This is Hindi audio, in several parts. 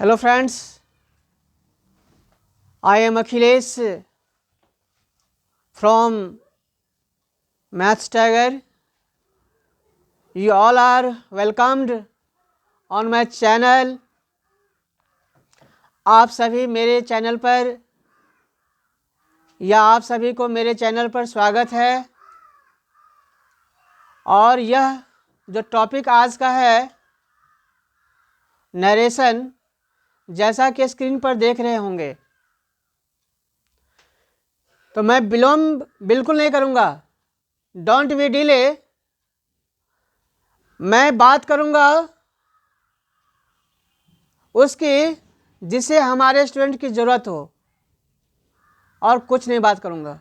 Hello friends, I am Akhilesh from Maths Tiger. You all are welcomed on my channel. आप सभी मेरे चैनल पर या आप सभी को मेरे चैनल पर स्वागत है। और यह जो टॉपिक आज का है नरेशन, जैसा कि स्क्रीन पर देख रहे होंगे, तो मैं विलंब बिल्कुल नहीं करूँगा। Don't be delay. मैं बात करूँगा उसकी जिसे हमारे स्टूडेंट की ज़रूरत हो, और कुछ नहीं बात करूँगा।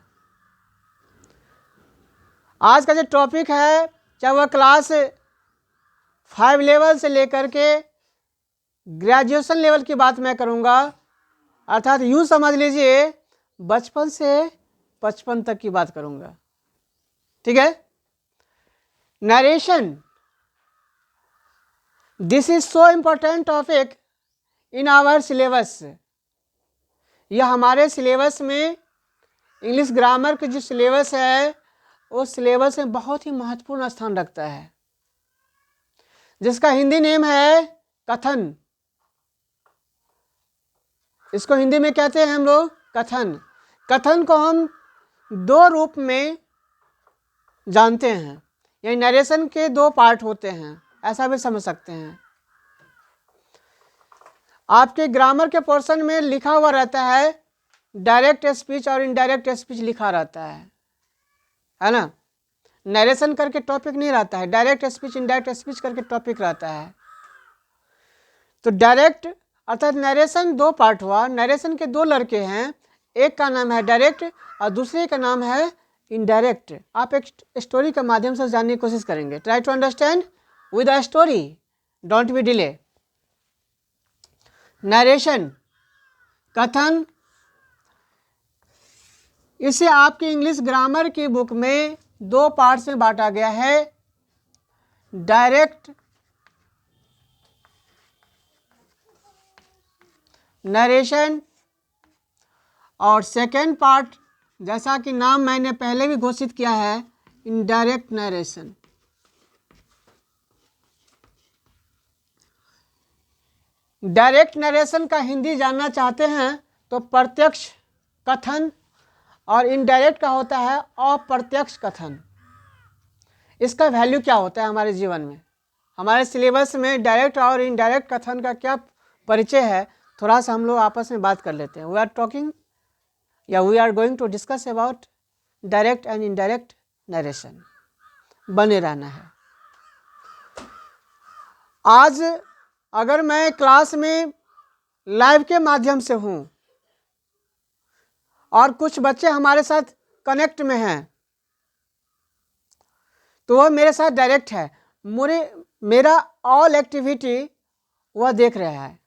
आज का जो टॉपिक है, चाहे वह क्लास 5 लेवल से लेकर के ग्रेजुएशन लेवल की बात मैं करूँगा, अर्थात यूँ समझ लीजिए बचपन से 55 तक की बात करूँगा। ठीक है। Narration, this is so important topic in our syllabus. यह हमारे सिलेबस में, इंग्लिश ग्रामर के जो सिलेबस है उस सिलेबस में बहुत ही महत्वपूर्ण स्थान रखता है, जिसका हिंदी नेम है कथन। इसको हिंदी में कहते हैं हम लोग कथन। कथन को हम दो रूप में जानते हैं, यानी नरेशन के दो पार्ट होते हैं, ऐसा भी समझ सकते हैं। आपके ग्रामर के पोर्शन में लिखा हुआ रहता है डायरेक्ट स्पीच और इनडायरेक्ट स्पीच लिखा रहता है ना। नरेशन करके टॉपिक नहीं रहता है, डायरेक्ट स्पीच इनडायरेक्ट स्पीच करके टॉपिक रहता है। तो डायरेक्ट अर्थात नरेशन दो पार्ट हुआ। नरेशन के दो लड़के हैं, एक का नाम है डायरेक्ट और दूसरे का नाम है इनडायरेक्ट। आप एक स्टोरी के माध्यम से जानने की कोशिश करेंगे। Try to understand with a story, don't be delay. Narration, कथन, इसे आपकी इंग्लिश ग्रामर की बुक में दो पार्ट्स में बांटा गया है, डायरेक्ट नरेशन और सेकेंड पार्ट, जैसा कि नाम मैंने पहले भी घोषित किया है, इनडायरेक्ट नरेशन। डायरेक्ट नरेशन का हिंदी जानना चाहते हैं तो प्रत्यक्ष कथन, और इनडायरेक्ट का होता है अप्रत्यक्ष कथन। इसका वैल्यू क्या होता है हमारे जीवन में? हमारे सिलेबस में डायरेक्ट और इनडायरेक्ट कथन का क्या परिचय है, थोड़ा सा हम लोग आपस में बात कर लेते हैं। वी आर टॉकिंग या we are going to discuss about direct and indirect narration. बने रहना है। आज अगर मैं क्लास में लाइव के माध्यम से हूँ और कुछ बच्चे हमारे साथ कनेक्ट में हैं, तो वह मेरे साथ डायरेक्ट है। मेरा ऑल एक्टिविटी वह देख रहा है।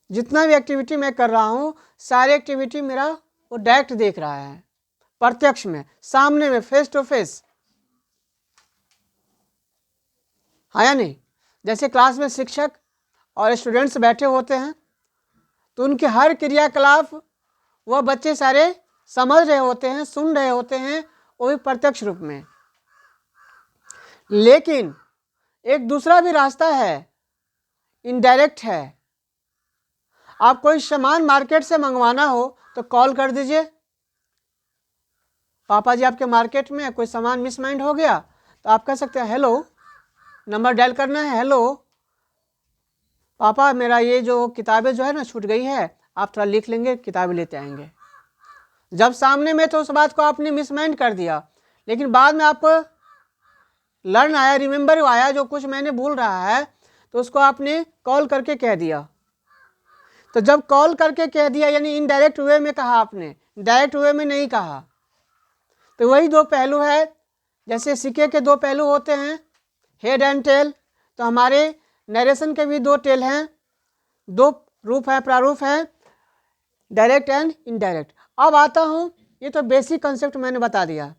जितना भी एक्टिविटी मैं कर रहा हूँ, सारी एक्टिविटी मेरा वो डायरेक्ट देख रहा है, प्रत्यक्ष में, सामने में, फेस टू फेस। हाँ या नहीं? जैसे क्लास में शिक्षक और स्टूडेंट्स बैठे होते हैं, तो उनके हर क्रियाकलाप वह बच्चे सारे समझ रहे होते हैं, सुन रहे होते हैं, वो भी प्रत्यक्ष रूप में। लेकिन एक दूसरा भी रास्ता है, इनडायरेक्ट है। आप कोई सामान मार्केट से मंगवाना हो तो कॉल कर दीजिए, पापा जी आपके मार्केट में कोई सामान मिसमाइंड हो गया, तो आप कह सकते हैं हेलो, नंबर डायल करना है, हेलो पापा मेरा ये जो किताबें जो है ना छूट गई है, आप थोड़ा लिख लेंगे, किताबें लेते आएंगे। जब सामने में तो उस बात को आपने मिसमाइंड कर दिया, लेकिन बाद में आपको लर्न आया, रिमेंबर आया, जो कुछ मैंने भूल रहा है, तो उसको आपने कॉल करके कह दिया। तो जब कॉल करके कह दिया यानी इनडायरेक्ट वे में कहा आपने, डायरेक्ट वे में नहीं कहा। तो वही दो पहलू है, जैसे सिक्के के दो पहलू होते हैं, हेड एंड टेल। तो हमारे नरेशन के भी दो टेल हैं, दो रूप है, प्रारूप है, डायरेक्ट एंड इनडायरेक्ट। अब आता हूँ, ये तो बेसिक कंसेप्ट मैंने बता दिया।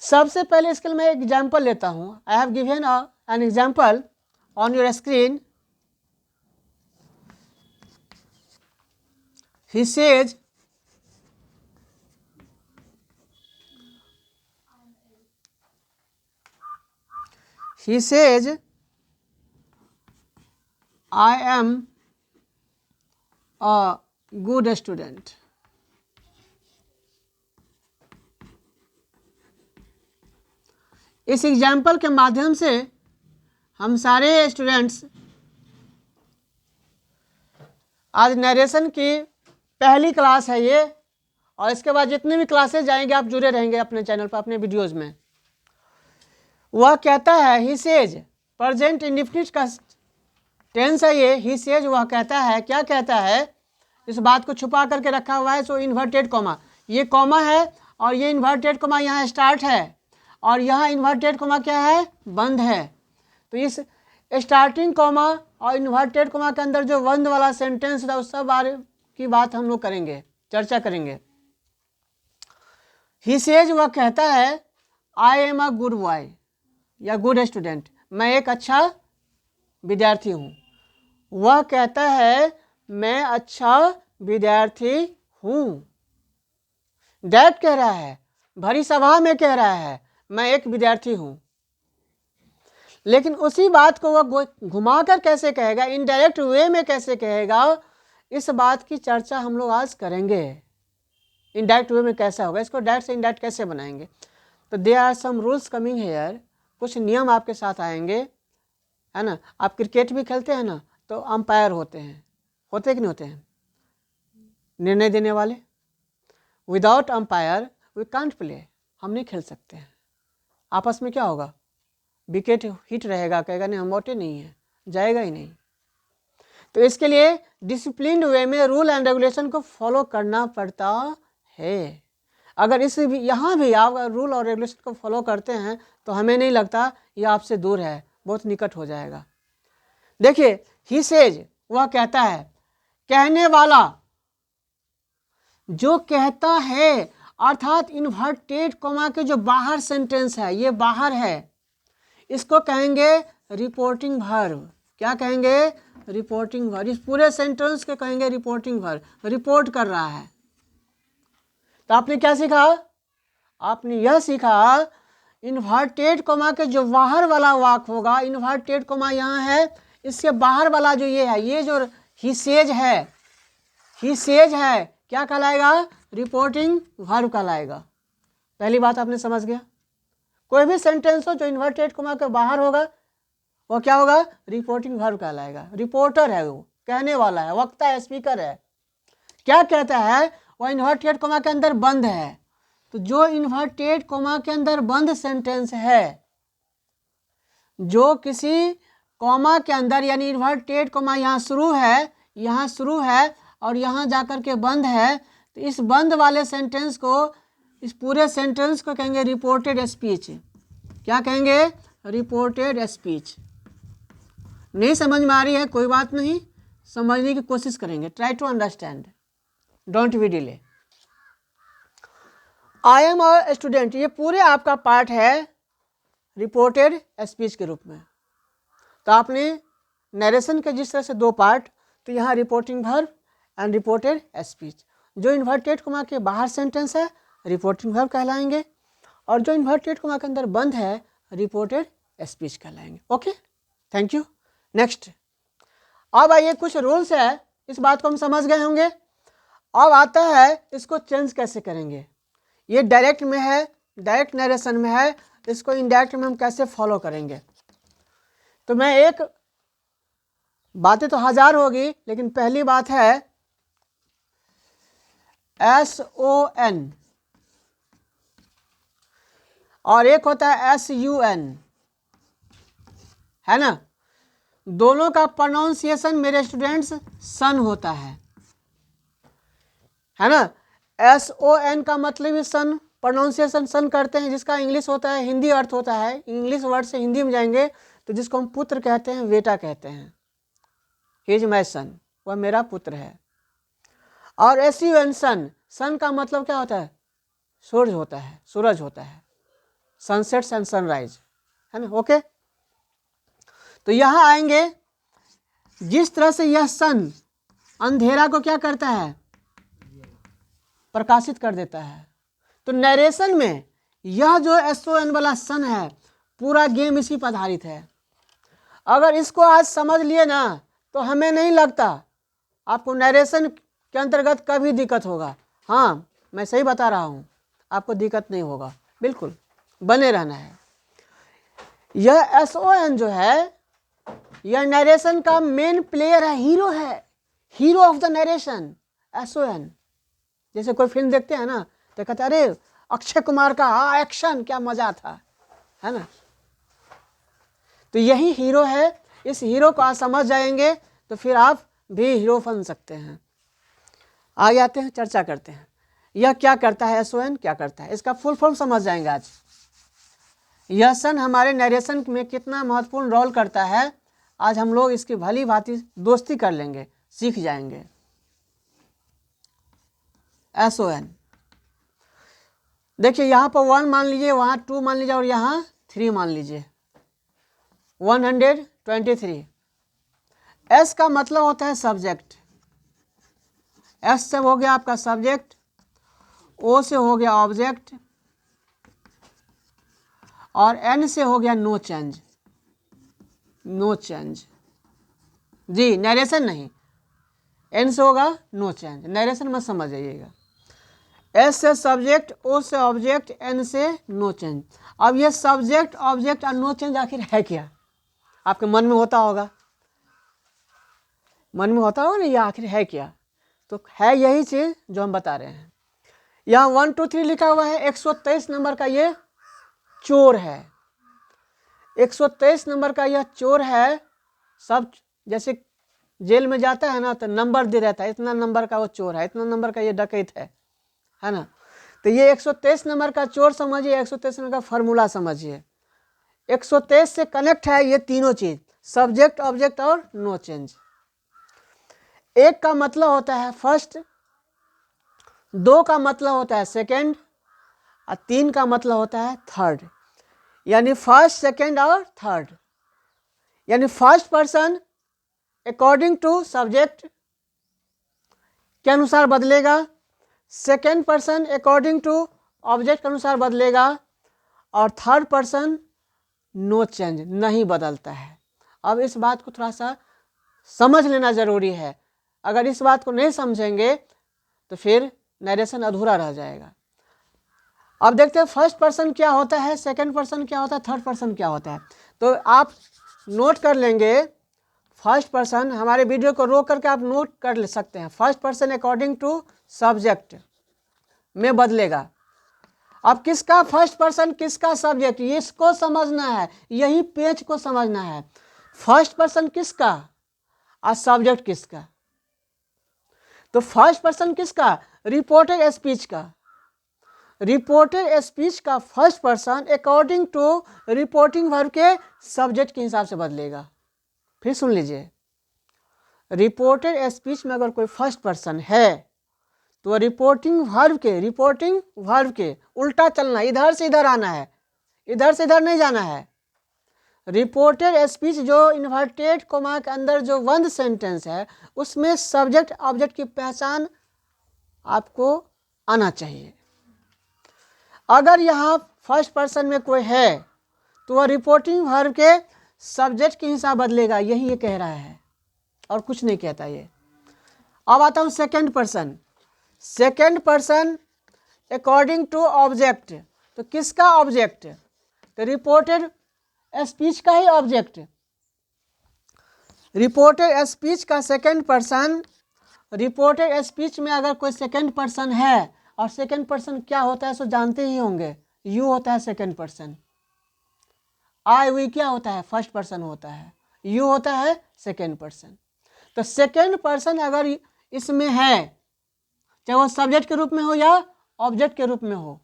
सबसे पहले इसके लिए मैं एग्जाम्पल लेता हूँ। I have given an example on your screen. he says I am a good student. इस एग्जाम्पल के माध्यम से हम सारे स्टूडेंट्स आज नरेशन की पहली क्लास है ये, और इसके बाद जितने भी क्लासेस जाएंगे आप जुड़े रहेंगे अपने चैनल पर, अपने वीडियोस में। वह कहता है, ही सेज, प्रेजेंट इंडेफिनिट का टेंस है ये, ही सेज वह कहता है, क्या कहता है, इस बात को छुपा करके रखा हुआ है, सो इन्वर्टेड कॉमा, ये कॉमा है और ये इन्वर्टेड कॉमा यहाँ स्टार्ट है और यहाँ इन्वर्टेड कॉमा क्या है, बंद है। तो इस स्टार्टिंग कॉमा और इन्वर्टेड कॉमा के अंदर जो बंद वाला सेंटेंस था उस सब बारे की बात हम लोग करेंगे, चर्चा करेंगे। ही सेज वह कहता है, I am a good boy या गुड स्टूडेंट, मैं एक अच्छा विद्यार्थी हूँ। वह कहता है मैं अच्छा विद्यार्थी हूँ। डैड कह रहा है, भरी सभा में कह रहा है मैं एक विद्यार्थी हूँ, लेकिन उसी बात को वह घुमाकर कैसे कहेगा, इनडायरेक्ट वे में कैसे कहेगा, इस बात की चर्चा हम लोग आज करेंगे। इनडायरेक्ट वे में कैसा होगा, इसको डायरेक्ट से इनडायरेक्ट कैसे बनाएंगे। तो there are some rules coming here, कुछ नियम आपके साथ आएंगे, है ना। आप क्रिकेट भी खेलते हैं ना, तो अंपायर होते हैं कि नहीं होते हैं, निर्णय देने वाले। Without umpire we can't play, हम नहीं खेल सकते हैं। आपस में क्या होगा, विकेट हिट रहेगा, कहेगा नहीं हम आउटे नहीं है, जाएगा ही नहीं। तो इसके लिए डिसिप्लिन्ड वे में रूल एंड रेगुलेशन को फॉलो करना पड़ता है। अगर इस भी यहाँ भी आप रूल और रेगुलेशन को फॉलो करते हैं तो हमें नहीं लगता ये आपसे दूर है, बहुत निकट हो जाएगा। देखिए, ही सेज वह कहता है, कहने वाला, जो कहता है, अर्थात इन्वर्टेड कॉमा के जो बाहर सेंटेंस है, ये बाहर है, इसको कहेंगे रिपोर्टिंग वर्ब। क्या कहेंगे, रिपोर्टिंग वर्ब। इस पूरे सेंटेंस के कहेंगे रिपोर्टिंग वर्ब, रिपोर्ट कर रहा है। तो आपने क्या सीखा, आपने यह सीखा इन्वर्टेड कॉमा के जो बाहर वाला वाक्य होगा, इन्वर्टेड कॉमा यहाँ है, इसके बाहर वाला जो ये है, ये जो ही सेज है, ही सेज है, क्या कहलाएगा, रिपोर्टिंग वर्ब कहलाएगा। पहली बात आपने समझ गया। कोई भी सेंटेंस हो जो इन्वर्टेड कॉमा के बाहर होगा वो क्या होगा, रिपोर्टिंग वर्ब कहलाएगा। रिपोर्टर है, वो कहने वाला है, वक्ता है, स्पीकर है। क्या कहता है, वह इन्वर्टेड कॉमा के अंदर बंद है। तो जो इन्वर्टेड कॉमा के अंदर बंद सेंटेंस है, जो किसी कॉमा के अंदर, यानी इन्वर्टेड कॉमा यहाँ शुरू है, यहाँ शुरू है और यहाँ जाकर के बंद है, तो इस बंद वाले सेंटेंस को, इस पूरे सेंटेंस को कहेंगे रिपोर्टेड स्पीच। क्या कहेंगे, रिपोर्टेड स्पीच। नहीं समझ में आ रही है, कोई बात नहीं, समझने की कोशिश करेंगे। Try to understand, don't be delay. I am a student, ये पूरे आपका पार्ट है रिपोर्टेड स्पीच के रूप में। तो आपने नरेशन के जिस तरह से दो पार्ट, तो यहाँ reporting verb and reported speech. जो इन्वर्टेड कॉमा के बाहर सेंटेंस है रिपोर्टिंग वर्ब कहलाएंगे, और जो इन्वर्टेड कॉमा के अंदर बंद है रिपोर्टेड स्पीच कहलाएंगे। Okay, thank you. नेक्स्ट, अब आइए कुछ रूल्स है, इस बात को हम समझ गए होंगे। अब आता है इसको चेंज कैसे करेंगे। ये डायरेक्ट में है, डायरेक्ट नरेशन में है, इसको इनडायरेक्ट में हम कैसे फॉलो करेंगे। तो मैं एक, बातें तो हजार होगी, लेकिन पहली बात है SON और एक होता है SUN, है ना। दोनों का प्रोनाउंसिएशन मेरे स्टूडेंट्स सन होता है ना। SON का मतलब ही सन, प्रोनाउंसिएशन सन करते हैं, जिसका इंग्लिश होता है, हिंदी अर्थ होता है, इंग्लिश वर्ड से हिंदी में जाएंगे तो जिसको हम पुत्र कहते हैं, बेटा कहते हैं, ही इज माई सन, वह मेरा पुत्र है। और SUN सन, सन का मतलब क्या होता है, सूरज होता है, सूरज होता है, सनसेट्स एंड सनराइज, है ना। ओके, तो यहाँ आएंगे, जिस तरह से यह सन अंधेरा को क्या करता है, प्रकाशित कर देता है। तो नरेशन में यह जो SON वाला सन है, पूरा गेम इसी पर आधारित है। अगर इसको आज समझ लिए ना तो हमें नहीं लगता आपको नरेशन के अंतर्गत कभी दिक्कत होगा। हाँ, मैं सही बता रहा हूँ, आपको दिक्कत नहीं होगा, बिल्कुल बने रहना है। यह SON जो है, यह नरेशन का मेन प्लेयर है, हीरो है, hero of the narration SON। जैसे कोई फिल्म देखते हैं ना तो कहते अरे अक्षय कुमार का एक्शन क्या मजा था, है ना। तो यही हीरो है। इस हीरो को आप समझ जाएंगे तो फिर आप भी हीरो बन सकते हैं। आगे आते हैं, चर्चा करते हैं यह क्या करता है, SON क्या करता है, इसका फुल फॉर्म समझ जाएंगे आज। यह सन हमारे नरेशन में कितना महत्वपूर्ण रोल करता है, आज हम लोग इसकी भली भांति दोस्ती कर लेंगे, सीख जाएंगे। SON देखिए, यहाँ पर 1 मान लीजिए, वहाँ 2 मान लीजिए और यहाँ 3 मान लीजिए, 123। S का मतलब होता है सब्जेक्ट, S से हो गया आपका सब्जेक्ट, O से हो गया ऑब्जेक्ट और N से हो गया नो चेंज। नो चेंज जी, नरेशन नहीं, N से होगा नो चेंज, नरेशन मत समझ जाइएगा। S से सब्जेक्ट, O से ऑब्जेक्ट, N से नो चेंज। अब ये सब्जेक्ट ऑब्जेक्ट और नो चेंज आखिर है क्या, आपके मन में होता होगा, मन में होता होगा ना, ये आखिर है क्या। तो है यही चीज़ जो हम बता रहे हैं। यहाँ 1 2 3 लिखा हुआ है, 123 नंबर का ये चोर है, 123 नंबर का यह चोर है। सब जैसे जेल में जाता है ना तो नंबर दे रहता है, इतना नंबर का वो चोर है, इतना नंबर का ये डकैत है ना। तो ये 123 नंबर का चोर समझिए, 123 नंबर का फॉर्मूला समझिए। 123 से कनेक्ट है ये तीनों चीज, सब्जेक्ट ऑब्जेक्ट और नो चेंज। एक का मतलब होता है फर्स्ट, 2 का मतलब होता है सेकंड और 3 का मतलब होता है थर्ड, यानी फर्स्ट सेकंड और थर्ड। यानी first person according to subject के अनुसार बदलेगा, second person according to object के अनुसार बदलेगा और थर्ड पर्सन नो चेंज, नहीं बदलता है। अब इस बात को थोड़ा सा समझ लेना ज़रूरी है, अगर इस बात को नहीं समझेंगे तो फिर नरेशन अधूरा रह जाएगा। अब देखते हैं फर्स्ट पर्सन क्या होता है, सेकंड पर्सन क्या होता है, थर्ड पर्सन क्या होता है। तो आप नोट कर लेंगे, फर्स्ट पर्सन, हमारे वीडियो को रोक करके आप नोट कर ले सकते हैं। First person according to subject में बदलेगा। अब किसका फर्स्ट पर्सन किसका सब्जेक्ट, इसको समझना है, यही पेज को समझना है। फर्स्ट पर्सन किसका और सब्जेक्ट किसका। तो फर्स्ट पर्सन किसका, रिपोर्टेड स्पीच का। रिपोर्टेड स्पीच का first person according to reporting verb के सब्जेक्ट के हिसाब से बदलेगा। फिर सुन लीजिए, रिपोर्टेड स्पीच में अगर कोई फर्स्ट पर्सन है तो रिपोर्टिंग वर्ब के उल्टा चलना, इधर से इधर आना है, इधर से इधर नहीं जाना है। रिपोर्टेड स्पीच जो इन्वर्टेड कोमा के अंदर जो बंद सेंटेंस है उसमें सब्जेक्ट ऑब्जेक्ट की पहचान आपको आना चाहिए। अगर यहाँ फर्स्ट पर्सन में कोई है तो वह रिपोर्टिंग वर्ब के सब्जेक्ट के हिसाब बदलेगा, यही ये कह रहा है और कुछ नहीं कहता ये। अब आता हूँ second person. Second person according to object, तो किसका ऑब्जेक्ट, तो रिपोर्टेड स्पीच का ही ऑब्जेक्ट। रिपोर्टेड स्पीच का सेकंड पर्सन, रिपोर्टेड स्पीच में अगर कोई सेकंड पर्सन है, और सेकंड पर्सन क्या होता है सो जानते ही होंगे, यू होता है सेकंड पर्सन, आई वी क्या होता है फर्स्ट पर्सन होता है, यू होता है सेकंड पर्सन। तो सेकंड पर्सन अगर इसमें है, चाहे वो सब्जेक्ट के रूप में हो या ऑब्जेक्ट के रूप में हो,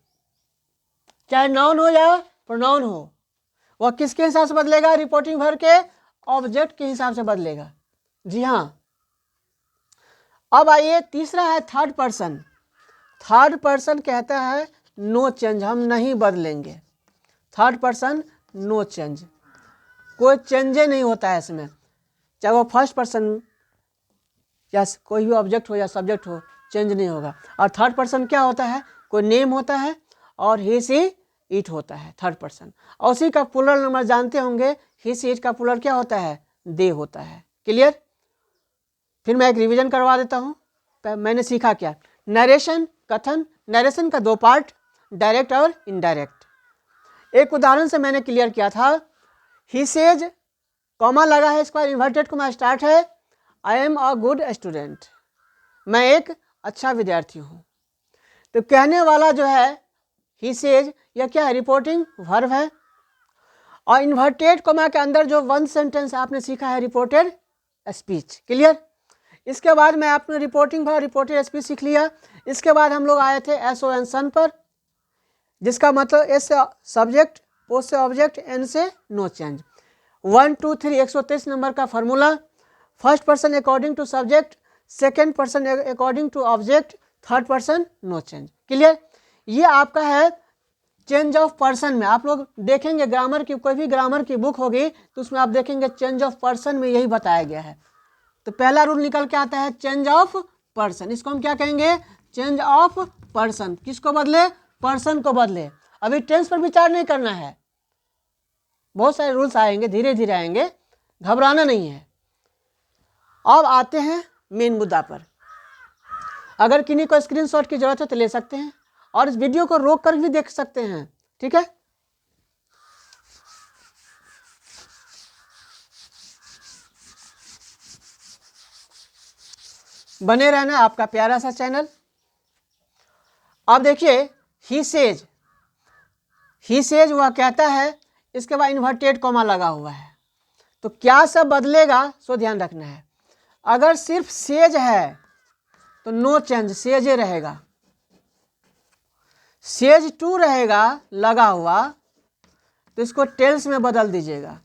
चाहे नाउन हो या प्रोनाउन हो, वह किसके हिसाब से बदलेगा, रिपोर्टिंग वर्ब के ऑब्जेक्ट के हिसाब से बदलेगा। जी हाँ। अब आइए तीसरा है थर्ड पर्सन। थर्ड पर्सन कहता है नो चेंज, हम नहीं बदलेंगे। थर्ड पर्सन नो चेंज, कोई चेंजे नहीं होता है इसमें, चाहे वो फर्स्ट पर्सन या कोई भी ऑब्जेक्ट हो या सब्जेक्ट हो, चेंज नहीं होगा। और थर्ड पर्सन क्या होता है, कोई नेम होता है और ही सी इट होता है थर्ड पर्सन। और उसी का प्लूरल नंबर जानते होंगे, ही सी इट का प्लूरल क्या होता है, दे होता है। क्लियर। फिर मैं एक रिवीजन करवा देता हूँ। मैंने सीखा क्या, नरेशन कथन, नरेशन का दो पार्ट, डायरेक्ट और इनडायरेक्ट। एक उदाहरण से मैंने क्लियर किया था, ही सेज कॉमा लगा है, इसके बाद इन्वर्टेड कॉमा स्टार्ट है, I am a good student, मैं एक अच्छा विद्यार्थी हूँ। तो कहने वाला जो है ही सेज, यह क्या है, रिपोर्टिंग वर्ब है। और इन्वर्टेड कॉमा के अंदर जो वन सेंटेंस आपने सीखा है, रिपोर्टेड स्पीच। क्लियर। इसके बाद मैं आपने रिपोर्टिंग वर्ब रिपोर्टेड स्पीच सीख लिया। इसके बाद हम लोग आए थे एस ओ एन सन पर, जिसका मतलब एस से सब्जेक्ट, ओ से ऑब्जेक्ट, एन से नो चेंज। 1 2 3 123 नंबर का formula, first person according to subject, second person according to object, third person no change. Clear. ये आपका है चेंज ऑफ पर्सन में। आप लोग देखेंगे ग्रामर की, कोई भी ग्रामर की बुक होगी तो उसमें आप देखेंगे चेंज ऑफ पर्सन में यही बताया गया है। तो पहला रूल निकल के आता है चेंज ऑफ पर्सन। इसको हम क्या कहेंगे, चेंज ऑफ पर्सन। किसको बदले, पर्सन को बदले। अभी टेंस पर विचार नहीं करना है, बहुत सारे रूल्स आएंगे, धीरे धीरे आएंगे, घबराना नहीं है। अब आते हैं मेन मुद्दा पर। अगर किन्हीं को स्क्रीनशॉट की जरूरत है तो ले सकते हैं, और इस वीडियो को रोक कर भी देख सकते हैं। ठीक है। बने रहना आपका प्यारा सा चैनल। अब देखिए ही सेज वह कहता है, इसके बाद इन्वर्टेड कॉमा लगा हुआ है। तो क्या सब बदलेगा, सो ध्यान रखना है। अगर सिर्फ सेज है तो नो चेंज, सेज रहेगा। सेज टू रहेगा लगा हुआ तो इसको टेल्स में बदल दीजिएगा।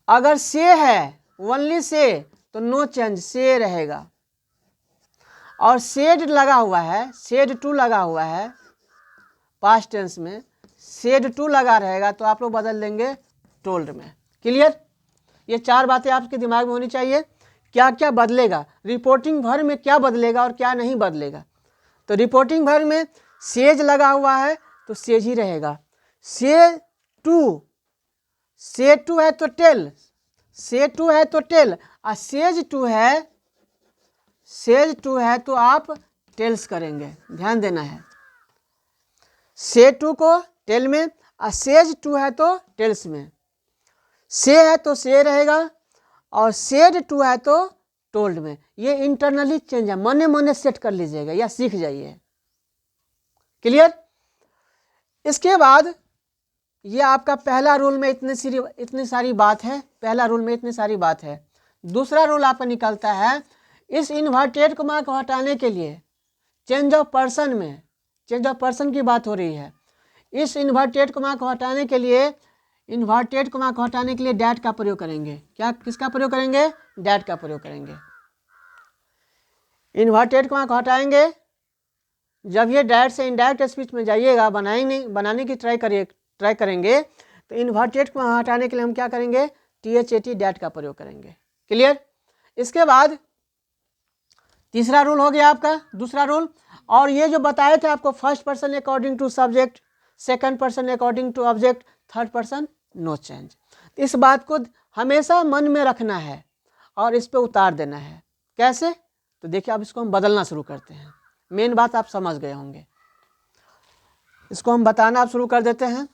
अगर से है, ओनली से, तो नो चेंज, से रहेगा। और सेड लगा हुआ है, सेड टू लगा हुआ है पास्ट टेंस में, सेड टू लगा रहेगा तो आप लोग बदल देंगे टोल्ड में। क्लियर। ये चार बातें आपके दिमाग में होनी चाहिए। क्या क्या बदलेगा, रिपोर्टिंग वर्ब में क्या बदलेगा और क्या नहीं बदलेगा। तो रिपोर्टिंग वर्ब में सेज लगा हुआ है तो सेज ही रहेगा। से टू है तो टेल, से टू है तो टेल, और सेज टू है तो आप टेल्स करेंगे, ध्यान देना है। से टू को टेल में, और सेज टू है तो टेल्स में। से है तो से रहेगा, और सेड टू है तो टोल्ड में। ये इंटरनली चेंज है, मने मने सेट कर लीजिएगा या सीख जाइए। क्लियर। इसके बाद ये आपका पहला रूल में इतनी सारी बात है, पहला रूल में इतनी सारी बात है। दूसरा रूल आपका निकलता है, इस इन्वर्टेड कॉमा को हटाने के लिए, चेंज ऑफ पर्सन में, चेंज ऑफ पर्सन की बात हो रही है। इस इन्वर्टेड कॉमा को हटाने के लिए, डैट का प्रयोग करेंगे। क्या, किसका प्रयोग करेंगे, डैट का प्रयोग करेंगे। इन्वर्टेड कॉमा को हटाएंगे, जब ये डायरेक्ट से इनडायरेक्ट स्पीच में जाइएगा, बनाने की ट्राई करेंगे, तो इन्वर्टेड को हटाने के लिए हम क्या करेंगे, THAT डैट का प्रयोग करेंगे। क्लियर। इसके बाद तीसरा रूल हो गया आपका, दूसरा रूल। और ये जो बताए थे आपको, first person according to subject, second person according to object, third person no change. इस बात को हमेशा मन में रखना है और इस पे उतार देना है। कैसे, तो देखिए अब इसको हम बदलना शुरू करते हैं। मेन बात आप समझ गए होंगे, इसको हम बताना आप शुरू कर देते हैं।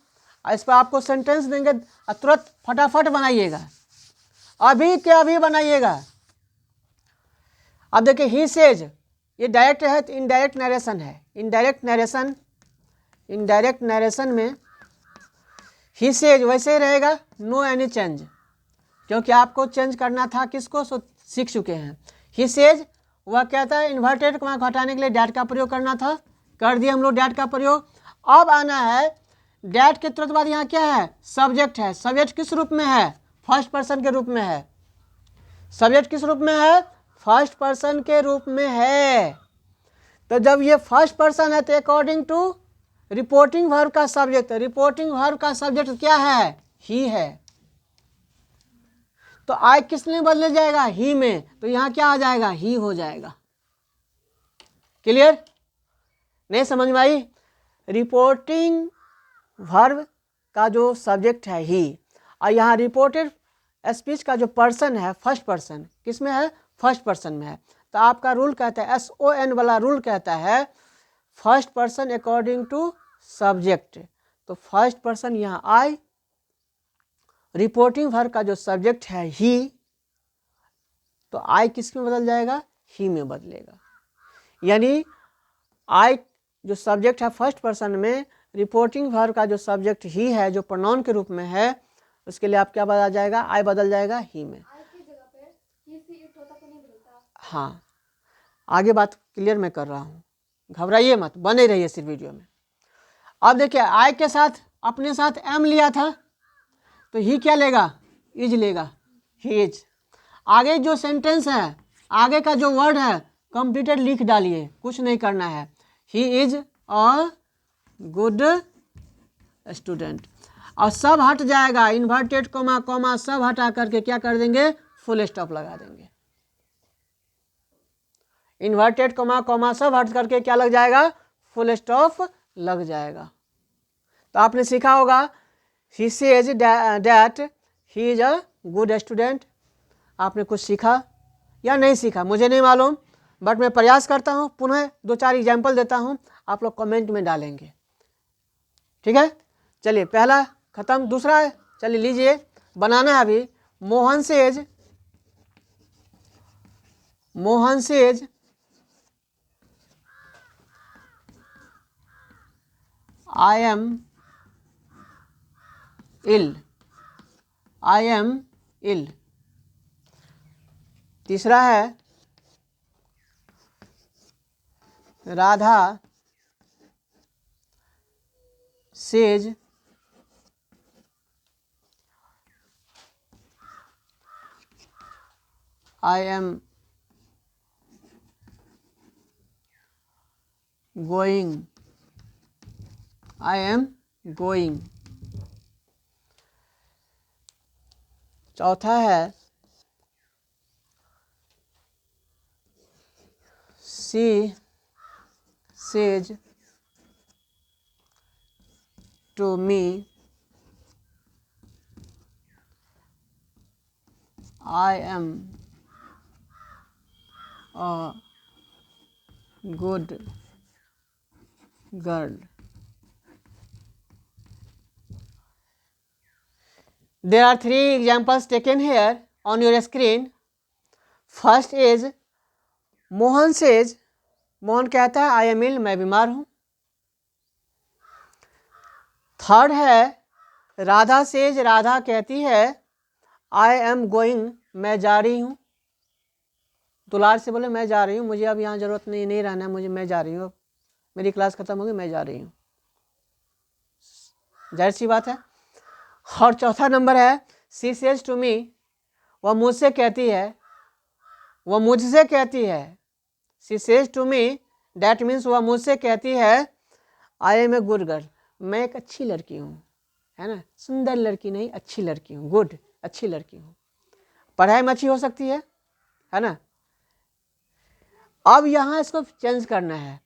इस पर आपको सेंटेंस देंगे, तुरंत फटाफट बनाइएगा, अभी के अभी बनाइएगा। अब देखिए ही सेज, ये डायरेक्ट है तो इनडायरेक्ट नरेशन है। इनडायरेक्ट नरेशन में ही सेज वैसे ही रहेगा, नो एनी चेंज, क्योंकि आपको चेंज करना था किसको, सो सीख चुके हैं। ही सेज वह कहता है इन्वर्टेड कॉमा को हटाने के लिए डैट का प्रयोग करना था, कर दिया हम लोग डैट का प्रयोग। अब आना है डैट के तुरंत बाद यहाँ क्या है, सब्जेक्ट है। सब्जेक्ट किस रूप में है, फर्स्ट पर्सन के रूप में है। सब्जेक्ट किस रूप में है, फर्स्ट पर्सन के रूप में है। तो जब ये फर्स्ट पर्सन है तो अकॉर्डिंग टू रिपोर्टिंग वर्ब का सब्जेक्ट, रिपोर्टिंग वर्ब का सब्जेक्ट क्या है, ही है। तो आई किस में बदल जाएगा, ही में, तो यहाँ क्या आ जाएगा, ही हो जाएगा। क्लियर? नहीं समझ में आई? रिपोर्टिंग वर्ब का जो सब्जेक्ट है ही, और यहाँ रिपोर्टेड स्पीच का जो पर्सन है फर्स्ट पर्सन, किस में है? फर्स्ट पर्सन में है। तो आपका रूल कहता है, SON वाला रूल कहता है first person according to subject. तो फर्स्ट पर्सन यहाँ आई, रिपोर्टिंग वर्ब का जो सब्जेक्ट है ही, तो आई किस में बदल जाएगा? ही में बदलेगा। यानी आई जो सब्जेक्ट है फर्स्ट पर्सन में, रिपोर्टिंग वर्ब का जो सब्जेक्ट ही है जो प्रोनाउन के रूप में है, उसके लिए आप क्या बदल जाएगा? आई बदल जाएगा ही में। हाँ, आगे बात क्लियर मैं कर रहा हूँ, घबराइए मत, बने रहिए सिर्फ वीडियो में। अब देखिए आई के साथ अपने साथ एम लिया था, तो ही क्या लेगा? इज लेगा, ही इज। आगे जो सेंटेंस है, आगे का जो वर्ड है कंप्लीटेड लिख डालिए, कुछ नहीं करना है। He is a good student, और सब हट जाएगा, इन्वर्टेड कोमा कोमा सब हटा करके क्या कर देंगे? फुल स्टॉप लगा देंगे। इन्वर्टेड कोमा कोमा सब हट करके क्या लग जाएगा? फुल स्टॉप लग जाएगा। तो आपने सीखा होगा he says that he is a good student. आपने कुछ सीखा या नहीं सीखा मुझे नहीं मालूम, बट मैं प्रयास करता हूँ, पुनः 2-4 एग्जाम्पल देता हूँ, आप लोग कमेंट में डालेंगे, ठीक है? चलिए पहला खत्म, दूसरा है, चलिए लीजिए, बनाना है अभी। Mohan says I am ill. तीसरा है Radha says I am going. चौथा है she says to me I am a good girl. There are 3 examples taken here on your screen. First is Mohan says, Mohan कहता है आई एम इल, मैं बीमार हूँ। थर्ड है राधा सेज, राधा कहती है आई एम गोइंग, मैं जा रही हूँ। दुलार से बोले मैं जा रही हूँ, मुझे अब यहाँ ज़रूरत नहीं रहना है, मुझे, मैं जा रही हूँ, मेरी क्लास खत्म होगी, मैं जा रही हूँ। जाहिर सी बात है। और चौथा नंबर है शी सेज टू मी, वह मुझसे कहती है, वह मुझसे कहती है। She says to me, that means वह मुझसे कहती है I am a good girl, मैं एक अच्छी लड़की हूँ, है ना, सुंदर लड़की नहीं, अच्छी लड़की हूँ, गुड, अच्छी लड़की हूँ। पढ़ाई में अच्छी हो सकती है ना। अब यहाँ इसको चेंज करना है,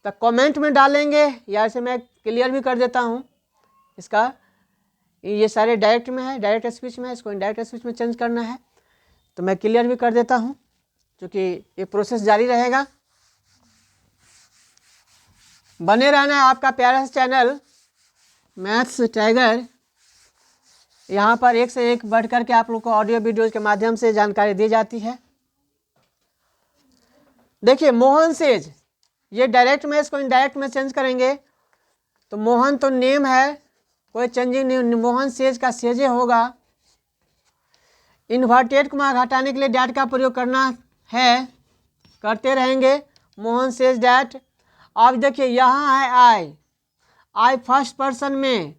तो कमेंट में डालेंगे या ऐसे मैं क्लियर भी कर देता हूँ इसका। ये सारे डायरेक्ट में है, डायरेक्ट स्पीच में है, इसको इनडायरेक्ट स्पीच में चेंज करना है, तो मैं क्लियर भी कर देता हूँ, क्योंकि ये प्रोसेस जारी रहेगा। बने रहना है आपका प्यारा सा चैनल मैथ्स टाइगर। यहाँ पर एक से एक बढ़ करके आप लोग को ऑडियो वीडियोज के माध्यम से जानकारी दी जाती है। देखिए मोहन सेज, ये डायरेक्ट में, इसको इनडायरेक्ट में चेंज करेंगे, तो मोहन तो नेम है, कोई चेंजिंग नहीं, मोहन सेज का सेजे होगा। इन्वर्टेड को हटाने के लिए डैट का प्रयोग करना है, करते रहेंगे। Mohan says that. अब देखिए यहाँ है आई फर्स्ट पर्सन में,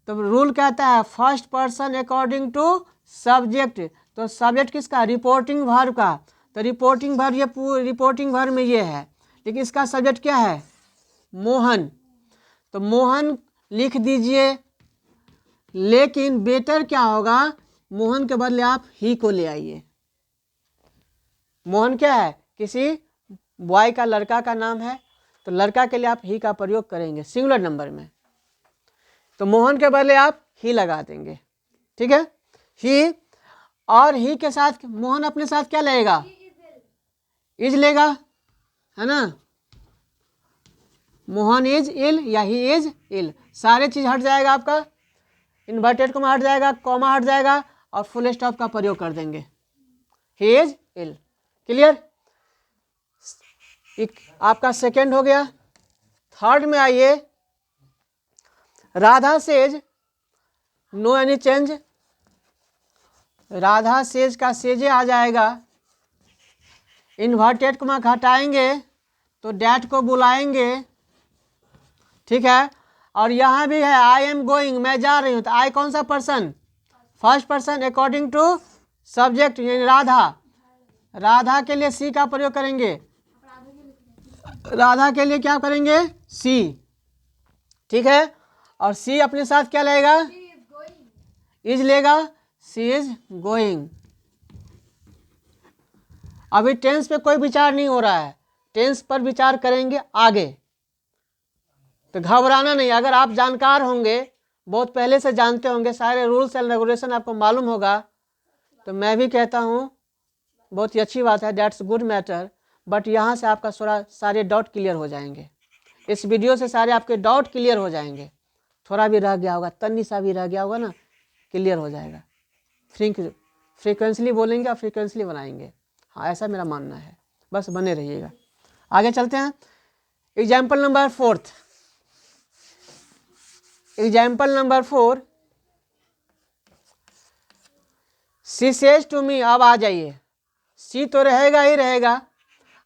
तो रूल कहता है first person according to subject, तो सब्जेक्ट किसका? रिपोर्टिंग वर्ब का। तो रिपोर्टिंग वर्ब, ये रिपोर्टिंग वर्ब में ये है, लेकिन इसका सब्जेक्ट क्या है? मोहन। तो मोहन लिख दीजिए, लेकिन बेटर क्या होगा, मोहन के बदले आप ही को ले आइए। मोहन क्या है? किसी बॉय का लड़का का नाम है तो लड़का के लिए आप ही का प्रयोग करेंगे सिंगुलर नंबर में, तो मोहन के बदले आप ही लगा देंगे। ठीक है, ही, और ही के साथ मोहन अपने साथ क्या लेगा, इज लेगा, है ना। मोहन इज इल या ही इज इल, सारे चीज हट जाएगा आपका, इन्वर्टेड कॉमा हट जाएगा, कॉमा हट जाएगा और फुल स्टॉप का प्रयोग कर देंगे, ही इज इल। क्लियर, आपका सेकेंड हो गया। थर्ड में आइए, Radha says no any change, Radha says का सेजे आ जाएगा, इन्वर्टेड कॉमा हटाएंगे तो डैट को बुलाएंगे। ठीक है, और यहाँ भी है आई एम गोइंग, मैं जा रही हूँ, तो आई कौन सा person, first person according to subject यानी राधा, राधा के लिए सी का प्रयोग करेंगे, राधा के लिए क्या करेंगे, सी। ठीक है, और सी अपने साथ क्या लेगा, इज लेगा, सी इज गोइंग। अभी टेंस पे कोई विचार नहीं हो रहा है, टेंस पर विचार करेंगे आगे, तो घबराना नहीं। अगर आप जानकार होंगे, बहुत पहले से जानते होंगे, सारे रूल्स एंड रेगुलेशन आपको मालूम होगा, तो मैं भी कहता हूँ बहुत ही अच्छी बात है, दैट्स गुड मैटर। बट यहाँ से आपका सारे डाउट क्लियर हो जाएंगे, इस वीडियो से सारे आपके डाउट क्लियर हो जाएंगे। थोड़ा भी रह गया होगा, तन्नी सा भी रह गया होगा ना, क्लियर हो जाएगा। फ्रीक्वेंसली बोलेंगे और फ्रीक्वेंसली बनाएंगे, हाँ ऐसा मेरा मानना है, बस बने रहिएगा। आगे चलते हैं, example number 4, example number 4, she says to me, अब आ जाइए, सी तो रहेगा ही रहेगा,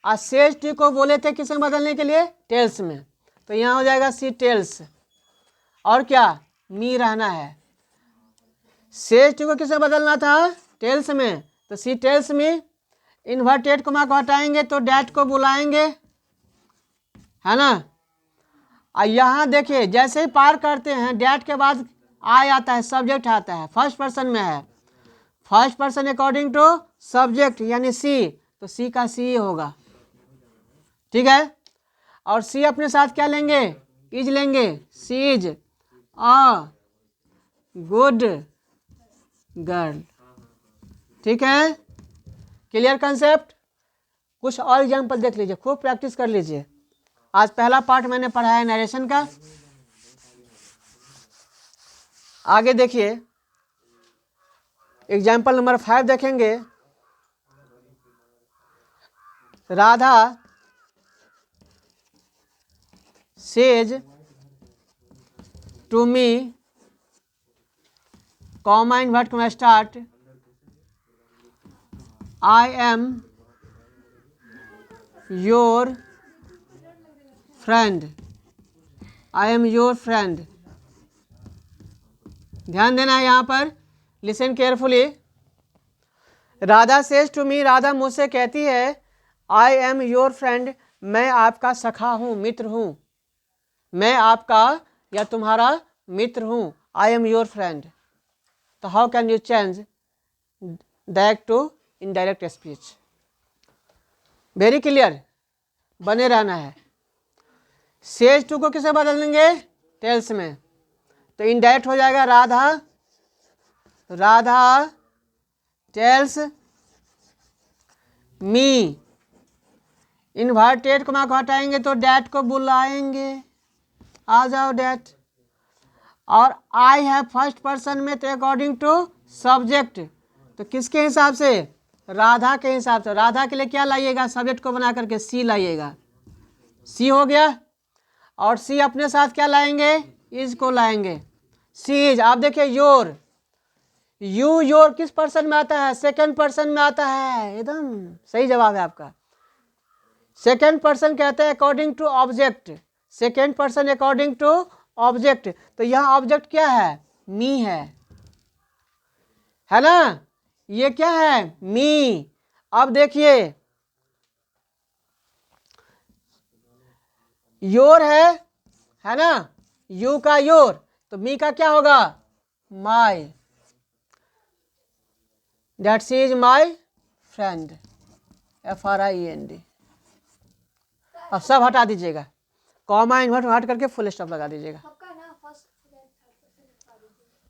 और सेज टू को बोले थे किसे बदलने के लिए, टेल्स में, तो यहाँ हो जाएगा सी टेल्स, और क्या मी रहना है। सेज टू को किसे बदलना था, टेल्स में, तो सी टेल्स मी, इन्वर्टेड कॉमा को हटाएंगे तो डैट को बुलाएंगे, है ना। और यहाँ देखिए जैसे ही पार करते हैं डैट के बाद आई आता है, सब्जेक्ट आता है, फर्स्ट पर्सन में है, first person according to subject यानी सी, तो सी का सी होगा। ठीक है, और सी अपने साथ क्या लेंगे, इज लेंगे, सी इज अ गुड गर्ल। ठीक है, क्लियर कंसेप्ट। कुछ और एग्जाम्पल देख लीजिए, खूब प्रैक्टिस कर लीजिए। आज पहला पार्ट मैंने पढ़ाया नरेशन का, आगे देखिए एग्जाम्पल नंबर 5 देखेंगे। Radha says to me, comma invert comma start, I am your friend, I am your friend. ध्यान देना है यहाँ पर, listen carefully. Radha says to me, Radha मुझसे कहती है, आई एम योर फ्रेंड, मैं आपका सखा हूँ, मित्र हूँ, मैं आपका या तुम्हारा मित्र हूँ, आई एम योर फ्रेंड। तो how can you change direct to indirect speech, very clear, बने रहना है। सेज टू को किसे बदल देंगे, टेल्स में, तो इनडायरेक्ट हो जाएगा Radha, Radha tells me, inverted comma को हटाएंगे तो डैट को बुलाएंगे, आ जाओ डैट, और आई है फर्स्ट पर्सन में, तो अकॉर्डिंग टू सब्जेक्ट, तो किसके हिसाब से, राधा के हिसाब से, राधा के लिए क्या लाइएगा, सब्जेक्ट को बना करके सी लाइएगा, सी हो गया, और सी अपने साथ क्या लाएंगे, इज को लाएंगे, सी इज। आप देखिए योर, यू योर किस पर्सन में आता है, सेकंड पर्सन में आता है, एकदम सही जवाब है आपका। सेकंड पर्सन कहते हैं according to object, second person according to object, तो यहाँ ऑब्जेक्ट क्या है, मी है ना, ये क्या है, मी। अब देखिए योर है ना, यू का योर, तो मी का क्या होगा, my, that she is my friend, FRIEND। अब सब हटा दीजिएगा, कॉमा इन्वर्ट हट करके फुल स्टॉप लगा दीजिएगा।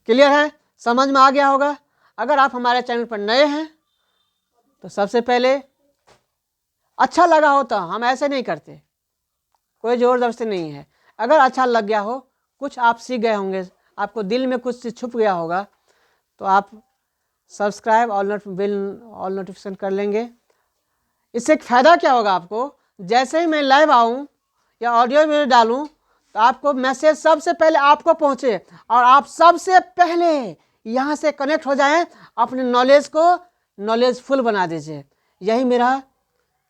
क्लियर है, समझ में आ गया होगा। अगर आप हमारे चैनल पर नए हैं तो सबसे पहले अच्छा लगा हो तो, हम ऐसे नहीं करते, कोई जोर जबरदस्ती नहीं है। अगर अच्छा लग गया हो, कुछ आप सीख गए होंगे, आपको दिल में कुछ छुप गया होगा, तो आप सब्सक्राइब और बेल ऑल नोटिफिकेशन कर लेंगे। इससे एक फ़ायदा क्या होगा आपको, जैसे ही मैं लाइव आऊँ या ऑडियो वीडियो डालूँ तो आपको मैसेज सबसे पहले आपको पहुँचे और आप सबसे पहले यहाँ से कनेक्ट हो जाएं, अपने नॉलेज को नॉलेजफुल बना दीजिए। यही मेरा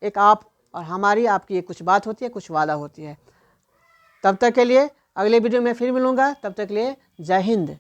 एक आप और हमारी आपकी एक कुछ बात होती है, कुछ वादा होती है। तब तक के लिए अगले वीडियो में फिर मिलूँगा, तब तक के लिए जय हिंद।